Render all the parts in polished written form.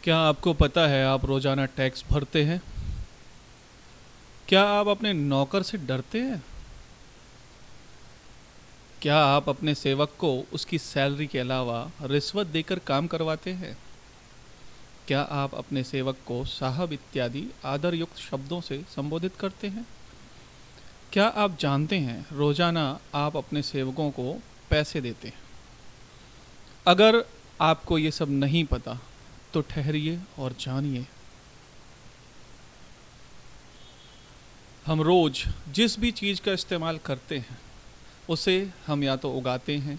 क्या आपको पता है आप रोजाना टैक्स भरते हैं? क्या आप अपने नौकर से डरते हैं? क्या आप अपने सेवक को उसकी सैलरी के अलावा रिश्वत देकर काम करवाते हैं? क्या आप अपने सेवक को साहब इत्यादि आदर युक्त शब्दों से संबोधित करते हैं? क्या आप जानते हैं रोजाना आप अपने सेवकों को पैसे देते हैं? अगर आपको ये सब नहीं पता तो ठहरिए और जानिए। हम रोज जिस भी चीज़ का इस्तेमाल करते हैं उसे हम या तो उगाते हैं,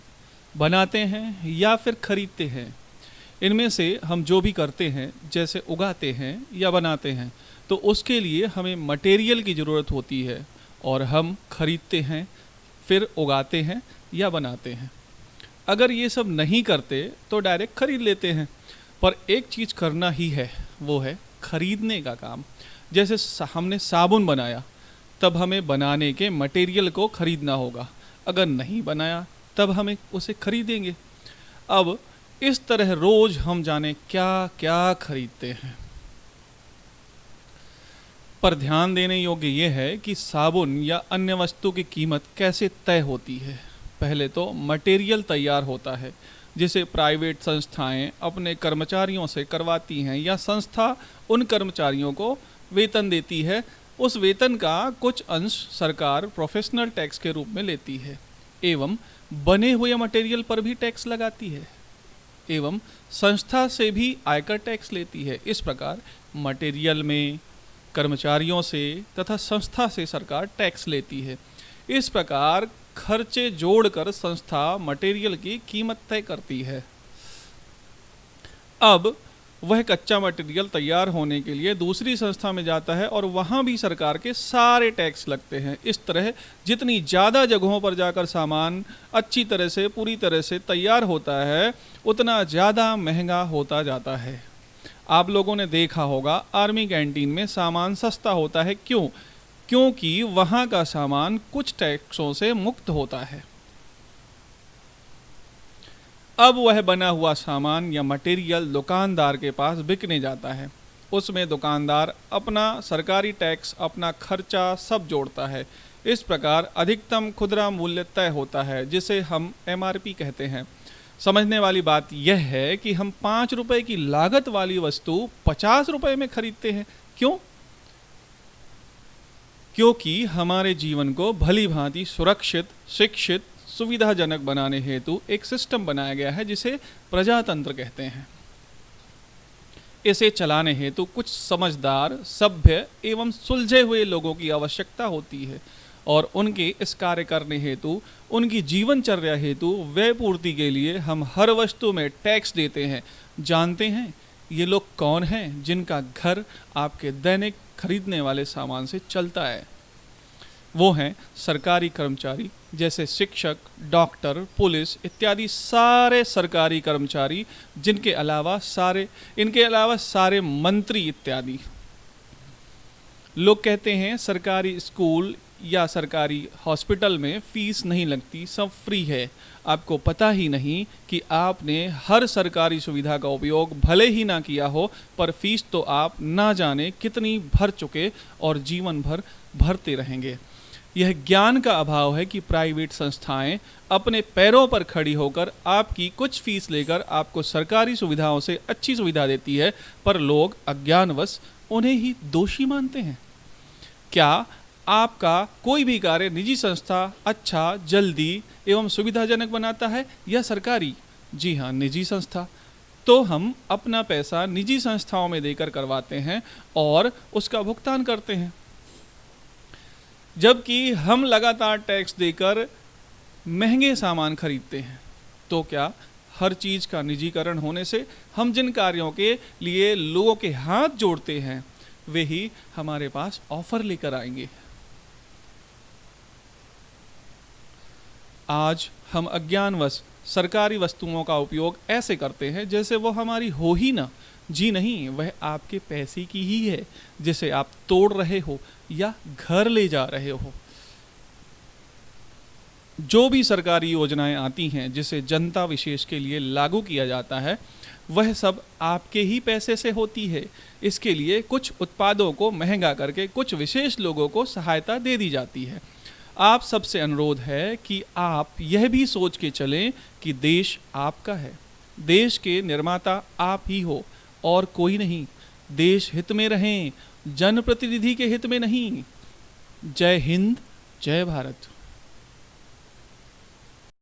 बनाते हैं या फिर खरीदते हैं। इनमें से हम जो भी करते हैं, जैसे उगाते हैं या बनाते हैं, तो उसके लिए हमें मटेरियल की ज़रूरत होती है और हम खरीदते हैं, फिर उगाते हैं या बनाते हैं। अगर ये सब नहीं करते तो डायरेक्ट खरीद लेते हैं। पर एक चीज़ करना ही है, वो है खरीदने का काम। जैसे हमने साबुन बनाया, तब हमें बनाने के मटेरियल को खरीदना होगा। अगर नहीं बनाया तब हमें उसे खरीदेंगे। अब इस तरह रोज हम जाने क्या क्या खरीदते हैं। पर ध्यान देने योग्य यह है कि साबुन या अन्य वस्तु की कीमत कैसे तय होती है। पहले तो मटेरियल तैयार होता है, जिसे प्राइवेट संस्थाएं अपने कर्मचारियों से करवाती हैं या संस्था उन कर्मचारियों को वेतन देती है। उस वेतन का कुछ अंश सरकार प्रोफेशनल टैक्स के रूप में लेती है एवं बने हुए मटेरियल पर भी टैक्स लगाती है एवं संस्था से भी आयकर टैक्स लेती है। इस प्रकार मटेरियल में, कर्मचारियों से तथा संस्था से सरकार टैक्स लेती है। इस प्रकार खर्चे जोड़कर संस्था मटेरियल की कीमत तय करती है। अब वह कच्चा मटेरियल तैयार होने के लिए दूसरी संस्था में जाता है और वहाँ भी सरकार के सारे टैक्स लगते हैं। इस तरह जितनी ज़्यादा जगहों पर जाकर सामान अच्छी तरह से, पूरी तरह से तैयार होता है, उतना ज़्यादा महंगा होता जाता है। आप लोगों ने देखा होगा आर्मी कैंटीन में सामान सस्ता होता है। क्यों? क्योंकि वहाँ का सामान कुछ टैक्सों से मुक्त होता है। अब वह बना हुआ सामान या मटेरियल दुकानदार के पास बिकने जाता है। उसमें दुकानदार अपना सरकारी टैक्स, अपना खर्चा सब जोड़ता है। इस प्रकार अधिकतम खुदरा मूल्य तय होता है, जिसे हम MRP कहते हैं। समझने वाली बात यह है कि हम 5 रुपए की लागत वाली वस्तु 50 रुपए में खरीदते हैं। क्यों? क्योंकि हमारे जीवन को भली भांति सुरक्षित, शिक्षित, सुविधाजनक बनाने हेतु एक सिस्टम बनाया गया है, जिसे प्रजातंत्र कहते हैं। इसे चलाने हेतु कुछ समझदार, सभ्य एवं सुलझे हुए लोगों की आवश्यकता होती है और उनके इस कार्य करने हेतु, उनकी जीवनचर्या हेतु व्यय पूर्ति के लिए हम हर वस्तु में टैक्स देते हैं। जानते हैं ये लोग कौन हैं जिनका घर आपके दैनिक खरीदने वाले सामान से चलता है? वो हैं सरकारी कर्मचारी, जैसे शिक्षक, डॉक्टर, पुलिस इत्यादि सारे सरकारी कर्मचारी, इनके अलावा सारे मंत्री इत्यादि। लोग कहते हैं सरकारी स्कूल या सरकारी हॉस्पिटल में फीस नहीं लगती, सब फ्री है। आपको पता ही नहीं कि आपने हर सरकारी सुविधा का उपयोग भले ही ना किया हो, पर फीस तो आप ना जाने कितनी भर चुके और जीवन भर भरते रहेंगे। यह ज्ञान का अभाव है कि प्राइवेट संस्थाएं अपने पैरों पर खड़ी होकर आपकी कुछ फीस लेकर आपको सरकारी सुविधाओं से अच्छी सुविधा देती है, पर लोग अज्ञानवश उन्हें ही दोषी मानते हैं। क्या आपका कोई भी कार्य निजी संस्था अच्छा, जल्दी एवं सुविधाजनक बनाता है या सरकारी? जी हाँ, निजी संस्था। तो हम अपना पैसा निजी संस्थाओं में देकर करवाते हैं और उसका भुगतान करते हैं, जबकि हम लगातार टैक्स देकर महंगे सामान खरीदते हैं। तो क्या हर चीज़ का निजीकरण होने से हम जिन कार्यों के लिए लोगों के हाथ जोड़ते हैं, वे ही हमारे पास ऑफर लेकर आएंगे? आज हम अज्ञानवश सरकारी वस्तुओं का उपयोग ऐसे करते हैं जैसे वो हमारी हो ही ना। जी नहीं, वह आपके पैसे की ही है, जिसे आप तोड़ रहे हो या घर ले जा रहे हो। जो भी सरकारी योजनाएं आती हैं, जिसे जनता विशेष के लिए लागू किया जाता है, वह सब आपके ही पैसे से होती है। इसके लिए कुछ उत्पादों को महंगा करके कुछ विशेष लोगों को सहायता दे दी जाती है। आप सबसे अनुरोध है कि आप यह भी सोच के चलें कि देश आपका है, देश के निर्माता आप ही हो और कोई नहीं। देश हित में रहें, जनप्रतिनिधि के हित में नहीं। जय हिंद, जय भारत।